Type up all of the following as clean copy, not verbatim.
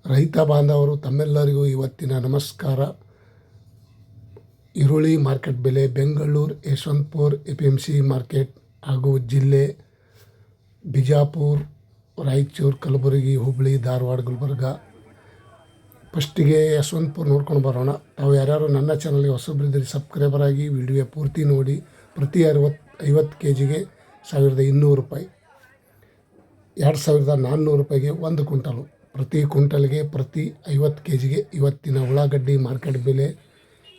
ರೈತ ಬಾಂಧವರು ತಮ್ಮೆಲ್ಲರಿಗೂ ಇವತ್ತಿನ ನಮಸ್ಕಾರ. ಈರುಳ್ಳಿ ಮಾರ್ಕೆಟ್ ಬೆಲೆ ಬೆಂಗಳೂರು ಯಶವಂತಪುರ APMC ಮಾರ್ಕೆಟ್ ಹಾಗೂ ಜಿಲ್ಲೆ ಬಿಜಾಪುರ, ರಾಯಚೂರು, ಕಲಬುರಗಿ, ಹುಬ್ಬಳ್ಳಿ, ಧಾರವಾಡ, ಗುಲ್ಬರ್ಗ. ಫಸ್ಟಿಗೆ ಯಶವಂತಪುರ ನೋಡ್ಕೊಂಡು ಬರೋಣ. ತಾವು ಯಾರ್ಯಾರು ನನ್ನ ಚಾನಲ್ಗೆ ಹೊಸಬ್ರಿದ್ದರೆ ಸಬ್ಸ್ಕ್ರೈಬರ್ ಆಗಿ ವಿಡಿಯೋ ಪೂರ್ತಿ ನೋಡಿ. ಪ್ರತಿ 50 kgಗೆ 1200 ರೂಪಾಯಿ, 2400 ರೂಪಾಯಿಗೆ 1 ಕ್ವಿಂಟಲು. ಪ್ರತಿ ಕ್ವಿಂಟಲ್ಗೆ ಪ್ರತಿ 50 kgಗೆ ಇವತ್ತಿನ ಉಳ್ಳಾಗಡ್ಡಿ ಮಾರ್ಕೆಟ್ ಬೆಲೆ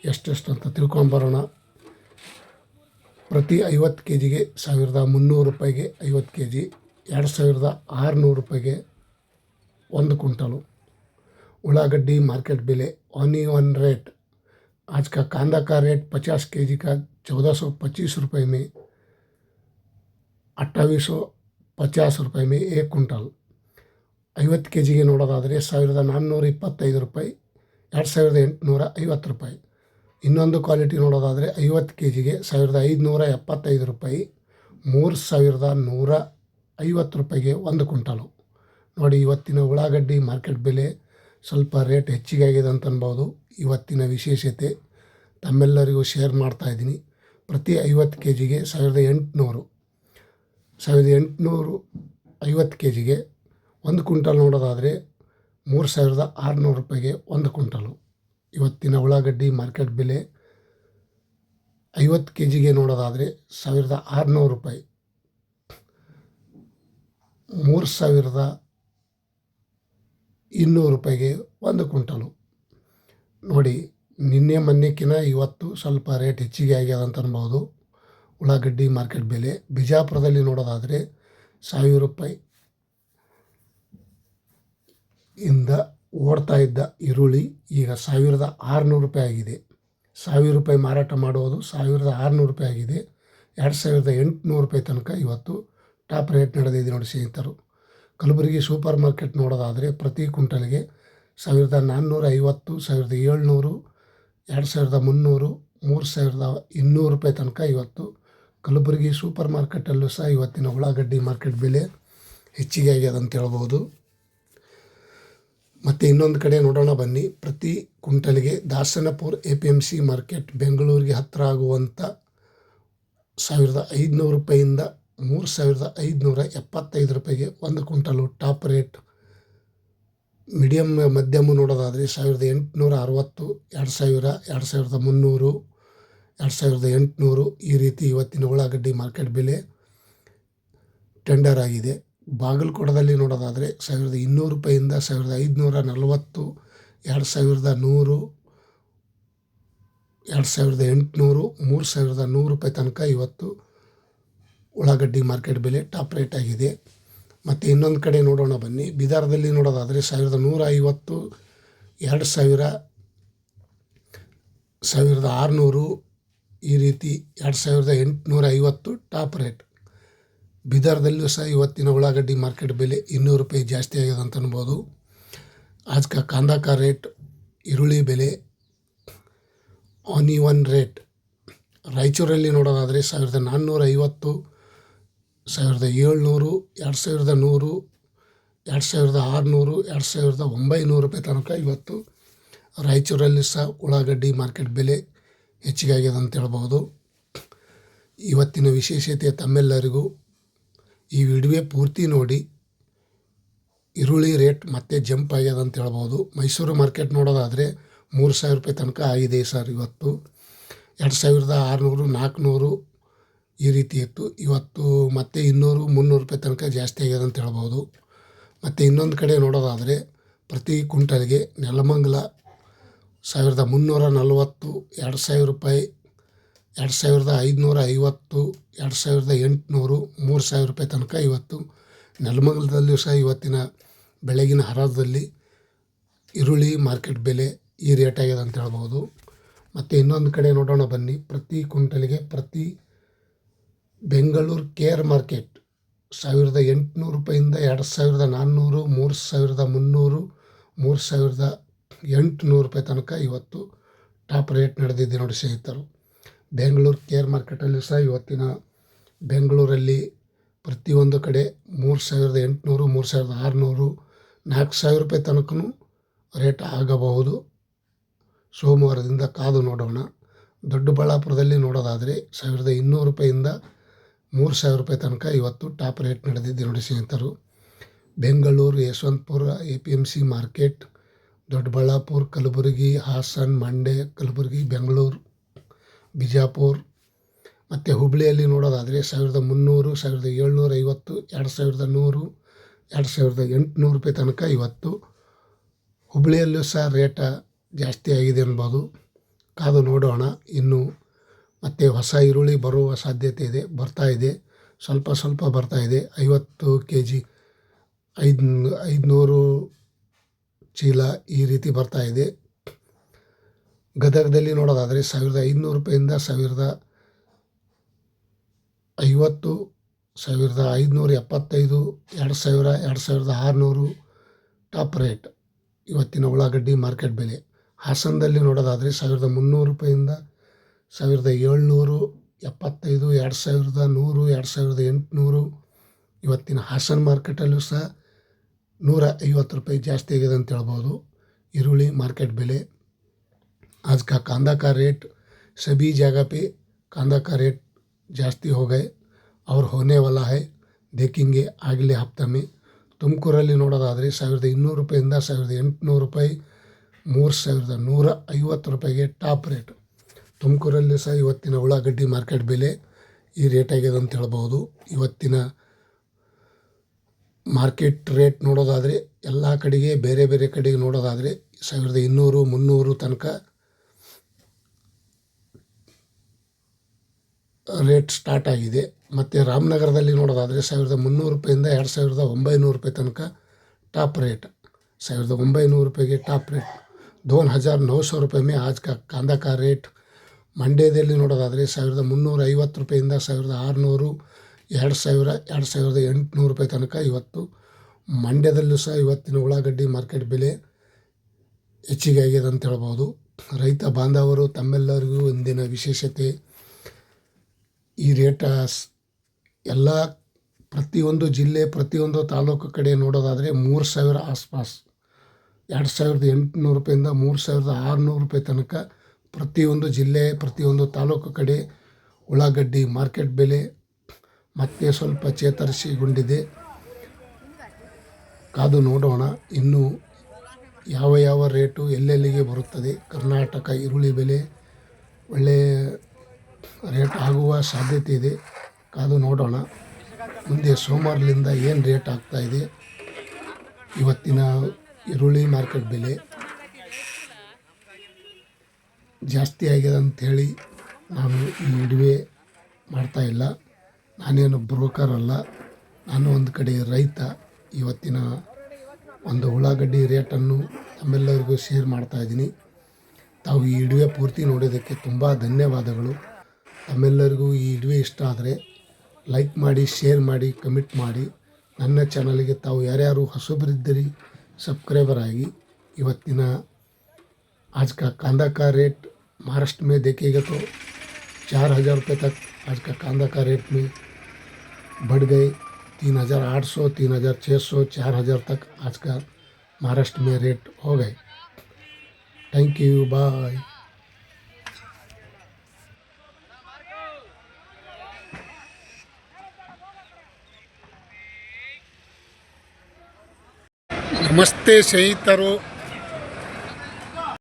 ಎಷ್ಟೆಷ್ಟು ಅಂತ ತಿಳ್ಕೊಂಬರೋಣ. ಪ್ರತಿ 50 kgಗೆ 1300 ರೂಪಾಯಿಗೆ 50 kg, 2600 ರೂಪಾಯಿಗೆ 1 क्विंटल. उಳ್ಳागड्डी मार्केट बेले ऑनियन रेट आज का कांदा का रेट 50 kg का 1425 रुपये में, 2850 रुपये में 1 क्विंटल. 50 kgಗೆ ನೋಡೋದಾದರೆ 1425 ರೂಪಾಯಿ, 2850 ರೂಪಾಯಿ. ಇನ್ನೊಂದು ಕ್ವಾಲಿಟಿ ನೋಡೋದಾದರೆ 50 kgಗೆ 1575 ರೂಪಾಯಿ, 3150 ರೂಪಾಯಿಗೆ 1 ಕ್ವಿಂಟಲು. ನೋಡಿ, ಇವತ್ತಿನ ಉಳ್ಳಾಗಡ್ಡಿ ಮಾರ್ಕೆಟ್ ಬೆಲೆ ಸ್ವಲ್ಪ ರೇಟ್ ಹೆಚ್ಚಿಗೆ ಆಗಿದೆ ಅಂತ ಅನ್ಬೋದು. ಇವತ್ತಿನ ವಿಶೇಷತೆ ತಮ್ಮೆಲ್ಲರಿಗೂ ಶೇರ್ ಮಾಡ್ತಾಯಿದ್ದೀನಿ. ಪ್ರತಿ 50 kgಗೆ 1800, 50 kgಗೆ 1 ಕ್ವಿಂಟಲ್ ನೋಡೋದಾದರೆ 3600 ರೂಪಾಯಿಗೆ 1 ಕ್ವಿಂಟಲು. ಇವತ್ತಿನ ಉಳ್ಳಾಗಡ್ಡಿ ಮಾರ್ಕೆಟ್ ಬೆಲೆ 50 kgಗೆ ನೋಡೋದಾದರೆ 1600 ರೂಪಾಯಿ, 3200 ರೂಪಾಯಿಗೆ 1 ಕ್ವಿಂಟಲು. ನೋಡಿ, ನಿನ್ನೆ ಮೊನ್ನೆಕಿನ ಇವತ್ತು ಸ್ವಲ್ಪ ರೇಟ್ ಹೆಚ್ಚಿಗೆ ಆಗ್ಯದ ಅಂತ ಅನ್ಬೋದು. ಉಳ್ಳಾಗಡ್ಡಿ ಮಾರ್ಕೆಟ್ ಬೆಲೆ ಬಿಜಾಪುರದಲ್ಲಿ ನೋಡೋದಾದರೆ 1000 ರೂಪಾಯಿ ಇಂದ ಓಡ್ತಾ ಇದ್ದ ಈರುಳ್ಳಿ ಈಗ 1600 ರೂಪಾಯಿ ಆಗಿದೆ. 1000 ರೂಪಾಯಿ ಮಾರಾಟ ಮಾಡುವುದು 1600 ರೂಪಾಯಿ ಆಗಿದೆ. 2800 ರೂಪಾಯಿ ತನಕ ಇವತ್ತು ಟಾಪ್ ರೇಟ್ ನಡೆದಿದೆ ನೋಡಿ ಸ್ನೇಹಿತರು. ಕಲಬುರಗಿ ಸೂಪರ್ ಮಾರ್ಕೆಟ್ ನೋಡೋದಾದರೆ ಪ್ರತಿ ಕ್ವಿಂಟಲ್ಗೆ 1450, 1700, 2300, 3200 ರೂಪಾಯಿ ತನಕ ಇವತ್ತು ಕಲಬುರಗಿ ಸೂಪರ್ ಮಾರ್ಕೆಟಲ್ಲೂ ಸಹ ಇವತ್ತಿನ ಉಳ್ಳಾಗಡ್ಡಿ ಮಾರ್ಕೆಟ್ ಬೆಲೆ ಹೆಚ್ಚಿಗೆ ಆಗ್ಯದ ಅಂತ ಹೇಳ್ಬೋದು. ಮತ್ತು ಇನ್ನೊಂದು ಕಡೆ ನೋಡೋಣ ಬನ್ನಿ. ಪ್ರತಿ ಕ್ವಿಂಟಲ್ಗೆ ದಾಸನಪುರ APMC ಮಾರ್ಕೆಟ್ ಬೆಂಗಳೂರಿಗೆ ಹತ್ತಿರ ಆಗುವಂಥ 1500 ರೂಪಾಯಿಯಿಂದ 3575 ರೂಪಾಯಿಗೆ 1 ಕ್ವಿಂಟಲು ಟಾಪ್ ರೇಟ್. ಮೀಡಿಯಮ್ ಮಧ್ಯಮ ನೋಡೋದಾದರೆ 1860, 2000, 2300, 2800 ಈ ರೀತಿ ಇವತ್ತಿನ ಉಳ್ಳಾಗಡ್ಡಿ ಮಾರ್ಕೆಟ್ ಬೆಲೆ ಟೆಂಡರ್ ಆಗಿದೆ. ಬಾಗಲಕೋಟದಲ್ಲಿ ನೋಡೋದಾದರೆ 1200 ರೂಪಾಯಿಯಿಂದ 1540, 2100, 2800, 3100 ರೂಪಾಯಿ ತನಕ ಇವತ್ತು ಉಳ್ಳಾಗಡ್ಡಿ ಮಾರ್ಕೆಟ್ ಬೆಲೆ ಟಾಪ್ ರೇಟ್ ಆಗಿದೆ. ಮತ್ತು ಇನ್ನೊಂದು ಕಡೆ ನೋಡೋಣ ಬನ್ನಿ. ಬೀದರ್ದಲ್ಲಿ ನೋಡೋದಾದರೆ 1150, 2000, 1600 ಈ ರೀತಿ 2850 ಟಾಪ್ ರೇಟ್. ಬೀದರ್ದಲ್ಲೂ ಸಹ ಇವತ್ತಿನ ಉಳ್ಳಾಗಡ್ಡಿ ಮಾರ್ಕೆಟ್ ಬೆಲೆ 200 ರೂಪಾಯಿ ಜಾಸ್ತಿ ಆಗಿದೆ ಅಂತ ಅನ್ಬೋದು. आज का कांदा का रेट ಈರುಳ್ಳಿ ಬೆಲೆ ಆನಿಯನ್ ರೇಟ್ ರಾಯಚೂರಲ್ಲಿ ನೋಡೋದಾದರೆ 1450, 1700, 2100, 2600, 2900 ರೂಪಾಯಿ ತನಕ ಇವತ್ತು ರಾಯಚೂರಲ್ಲಿ ಸಹ ಉಳ್ಳಾಗಡ್ಡಿ ಮಾರ್ಕೆಟ್ ಬೆಲೆ ಹೆಚ್ಚಿಗಾಗ್ಯದ ಅಂತ ಹೇಳ್ಬೋದು. ಇವತ್ತಿನ ವಿಶೇಷತೆ ತಮ್ಮೆಲ್ಲರಿಗೂ ಈ ವಿಡಿಯೋ ಪೂರ್ತಿ ನೋಡಿ. ಈರುಳ್ಳಿ ರೇಟ್ ಮತ್ತೆ ಜಂಪ್ ಆಗ್ಯದ ಅಂತ ಹೇಳ್ಬೋದು. ಮೈಸೂರು ಮಾರ್ಕೆಟ್ ನೋಡೋದಾದರೆ 3000 ರೂಪಾಯಿ ತನಕ ಆಗಿದೆ ಸರ್ ಇವತ್ತು. 2600, 400 ಈ ರೀತಿ ಇತ್ತು. ಇವತ್ತು ಮತ್ತೆ 200, 300 ರೂಪಾಯಿ ತನಕ ಜಾಸ್ತಿ ಆಗ್ಯದ ಅಂತ ಹೇಳ್ಬೋದು. ಮತ್ತು ಇನ್ನೊಂದು ಕಡೆ ನೋಡೋದಾದರೆ ಪ್ರತಿ ಕ್ವಿಂಟಲ್ಗೆ ನೆಲಮಂಗಲ 1340, 2000 ರೂಪಾಯಿ, 2550, 2800, 3000 ರೂಪಾಯಿ ತನಕ ಇವತ್ತು ನೆಲಮಂಗಲದಲ್ಲೂ ಸಹ ಇವತ್ತಿನ ಬೆಳಗಿನ ಹರಾಜಲ್ಲಿ ಈರುಳ್ಳಿ ಮಾರ್ಕೆಟ್ ಬೆಲೆ ಈ ರೇಟ್ ಆಗಿದೆ ಅಂತ ಹೇಳ್ಬೋದು. ಮತ್ತು ಇನ್ನೊಂದು ಕಡೆ ನೋಡೋಣ ಬನ್ನಿ. ಪ್ರತಿ ಕ್ವಿಂಟಲ್ಗೆ ಪ್ರತಿ ಬೆಂಗಳೂರು ಕೇರ್ ಮಾರ್ಕೆಟ್ 1800 ರೂಪಾಯಿಂದ 2400, 3300, 3800 ರೂಪಾಯಿ ತನಕ ಇವತ್ತು ಟಾಪ್ ರೇಟ್ ನಡೆದಿದೆ ನೋಡಿ ಸ್ನೇಹಿತರು. ಬೆಂಗಳೂರು ಕೇರ್ ಮಾರ್ಕೆಟಲ್ಲಿ ಸಹ ಇವತ್ತಿನ ಬೆಂಗಳೂರಲ್ಲಿ ಪ್ರತಿಯೊಂದು ಕಡೆ 3800, 3600, 4000 ರೂಪಾಯಿ ತನಕನೂ ರೇಟ್ ಆಗಬಹುದು. ಸೋಮವಾರದಿಂದ ಕಾದು ನೋಡೋಣ. ದೊಡ್ಡಬಳ್ಳಾಪುರದಲ್ಲಿ ನೋಡೋದಾದರೆ 1200 ರೂಪಾಯಿಂದ 3000 ರೂಪಾಯಿ ತನಕ ಇವತ್ತು ಟಾಪ್ ರೇಟ್ ನಡೆದಿದೆ ನೋಡಿ ಸ್ನೇಹಿತರು. ಬೆಂಗಳೂರು, ಯಶವಂತಪುರ, APMC ಮಾರ್ಕೆಟ್, ದೊಡ್ಡಬಳ್ಳಾಪುರ, ಕಲಬುರಗಿ, ಹಾಸನ್, ಮಂಡ್ಯ, ಕಲಬುರಗಿ, ಬೆಂಗಳೂರು, ಬಿಜಾಪುರ ಮತ್ತು ಹುಬ್ಬಳ್ಳಿಯಲ್ಲಿ ನೋಡೋದಾದರೆ 1300, 1750, 2100, 2800 ರೂಪಾಯಿ ತನಕ ಇವತ್ತು ಹುಬ್ಬಳ್ಳಿಯಲ್ಲೂ ಸಹ ರೇಟ ಜಾಸ್ತಿ ಆಗಿದೆ ಅನ್ಬೋದು. ಕಾದು ನೋಡೋಣ. ಇನ್ನು ಮತ್ತು ಹೊಸ ಈರುಳ್ಳಿ ಬರುವ ಸಾಧ್ಯತೆ ಇದೆ, ಬರ್ತಾ ಇದೆ, ಸ್ವಲ್ಪ ಬರ್ತಾ ಇದೆ. 50 kg 500 ಚೀಲ ಈ ರೀತಿ ಬರ್ತಾ ಇದೆ. ಗದಗದಲ್ಲಿ ನೋಡೋದಾದರೆ 1500 ರೂಪಾಯಿಂದ 1050, 1575, 2000, 2600 ಟಾಪ್ ರೇಟ್ ಇವತ್ತಿನ ಉಳ್ಳಾಗಡ್ಡಿ ಮಾರ್ಕೆಟ್ ಬೆಲೆ. ಹಾಸನದಲ್ಲಿ ನೋಡೋದಾದರೆ 1300 ರೂಪಾಯಿಂದ 1775, 2100, 2800 ಇವತ್ತಿನ ಹಾಸನ ಮಾರ್ಕೆಟಲ್ಲೂ ಸಹ 150 ರೂಪಾಯಿ ಜಾಸ್ತಿ ಆಗಿದೆ ಅಂತ ಹೇಳ್ಬೋದು ಈರುಳ್ಳಿ मार्केट बेले. आज का कांदा का रेट सभी जगह पे कांदा का रेट जास्ती हो गए और होने वाला है, देखेंगे अगले हफ्ते में. ತುಮಕೂರಲ್ಲಿ ನೋಡೋದಾದರೆ 1200 ರೂಪಾಯಿಂದ 1800 ರೂಪಾಯಿ, 3150 ರೂಪಾಯಿಗೆ ಟಾಪ್ ರೇಟ್. ತುಮಕೂರಲ್ಲಿ ಸಹ ಇವತ್ತಿನ ಉಳ್ಳಾಗಡ್ಡಿ ಮಾರ್ಕೆಟ್ ಬೆಲೆ ಈ ರೇಟ್ ಆಗಿದೆ ಅಂತ ಹೇಳ್ಬೋದು. ಇವತ್ತಿನ ಮಾರ್ಕೆಟ್ ರೇಟ್ ನೋಡೋದಾದರೆ ಎಲ್ಲ ಕಡೆಗೆ ಬೇರೆ ಬೇರೆ ಕಡೆಗೆ ನೋಡೋದಾದರೆ 1200, 300 ತನಕ ರೇಟ್ ಸ್ಟಾರ್ಟ್ ಆಗಿದೆ. ಮತ್ತು ರಾಮನಗರದಲ್ಲಿ ನೋಡೋದಾದರೆ 1300 ರೂಪಾಯಿಂದ 2900 ರೂಪಾಯಿ ತನಕ ಟಾಪ್ रेट. 1900 रुपये के टॉप रेट. 2900 रुपये में आज का कांदा का रेट. ಮಂಡ್ಯದಲ್ಲಿ ನೋಡೋದಾದರೆ 1350 ರೂಪಾಯಿಂದ 1600, 2000, 2800 ರೂಪಾಯಿ ತನಕ ಇವತ್ತು ಮಂಡ್ಯದಲ್ಲೂ ಸಹ ಇವತ್ತಿನ ಉಳ್ಳಾಗಡ್ಡಿ ಮಾರ್ಕೆಟ್ ಬೆಲೆ ಹೆಚ್ಚಿಗೆ ಆಗಿದೆ ಅಂತ ಹೇಳ್ಬೋದು. ರೈತ ಬಾಂಧವರು ತಮ್ಮೆಲ್ಲರಿಗೂ ಇಂದಿನ ವಿಶೇಷತೆ ಈ ರೇಟ ಎಲ್ಲ ಪ್ರತಿಯೊಂದು ಜಿಲ್ಲೆ ಪ್ರತಿಯೊಂದು ತಾಲೂಕು ಕಡೆ ನೋಡೋದಾದರೆ 3000 ಆಸ್ಪಾಸ್, 2800 ರೂಪಾಯಿಂದ 3600 ರೂಪಾಯಿ ತನಕ ಪ್ರತಿಯೊಂದು ಜಿಲ್ಲೆ ಪ್ರತಿಯೊಂದು ತಾಲೂಕು ಕಡೆ ಉಳ್ಳಾಗಡ್ಡಿ ಮಾರ್ಕೆಟ್ ಬೆಲೆ ಮತ್ತೆ ಸ್ವಲ್ಪ ಚೇತರಿಸಿಕೊಂಡಿದೆ. ಕಾದು ನೋಡೋಣ ಇನ್ನು ಯಾವ ರೇಟು ಎಲ್ಲೆಲ್ಲಿಗೆ ಬರುತ್ತದೆ. ಕರ್ನಾಟಕ ಈರುಳ್ಳಿ ಬೆಲೆ ಒಳ್ಳೆಯ ರೇಟ್ ಆಗುವ ಸಾಧ್ಯತೆ ಇದೆ. ಕಾದು ನೋಡೋಣ ಮುಂದೆ ಸೋಮವಾರದಿಂದ ಏನು ರೇಟ್ ಆಗ್ತಾಯಿದೆ. ಇವತ್ತಿನ ಈರುಳ್ಳಿ ಮಾರ್ಕೆಟ್ ಬೆಲೆ ಜಾಸ್ತಿ ಆಗಿದೆ ಅಂಥೇಳಿ ನಾನು ಈ ವಿಡಿಯೋ ಮಾಡ್ತಾಯಿಲ್ಲ. ನಾನೇನು ಬ್ರೋಕರ್ ಅಲ್ಲ, ನಾನು ಒಂದು ಕಡೆ ರೈತ. ಇವತ್ತಿನ ಒಂದು ಉಳ್ಳಾಗಡ್ಡಿ ರೇಟನ್ನು ತಮ್ಮೆಲ್ಲರಿಗೂ ಶೇರ್ ಮಾಡ್ತಾಯಿದ್ದೀನಿ. ತಾವು ಈ ವಿಡಿಯೋ ಪೂರ್ತಿ ನೋಡೋದಕ್ಕೆ ತುಂಬ ಧನ್ಯವಾದಗಳು. ತಮ್ಮೆಲ್ಲರಿಗೂ ಈ ವಿಡಿಯೋ ಇಷ್ಟ ಆದರೆ ಲೈಕ್ ಮಾಡಿ, ಶೇರ್ ಮಾಡಿ, ಕಮೆಂಟ್ ಮಾಡಿ. ನನ್ನ ಚಾನಲ್ಗೆ ತಾವು ಯಾರ್ಯಾರು ಹೊಸಬರಿದ್ದೀರಿ सब्सक्राइबर आएगी. ಇವತ್ತಿನ आज का कांदा का रेट महाराष्ट्र में देखेगा तो 4000 रुपये तक आज का कांदा का रेट में बढ़ गए. 3800, 3600, 4000 तक आज का महाराष्ट्र में रेट हो गए. Thank you, bye. ನಮಸ್ತೆ ಸ್ನೇಹಿತರು,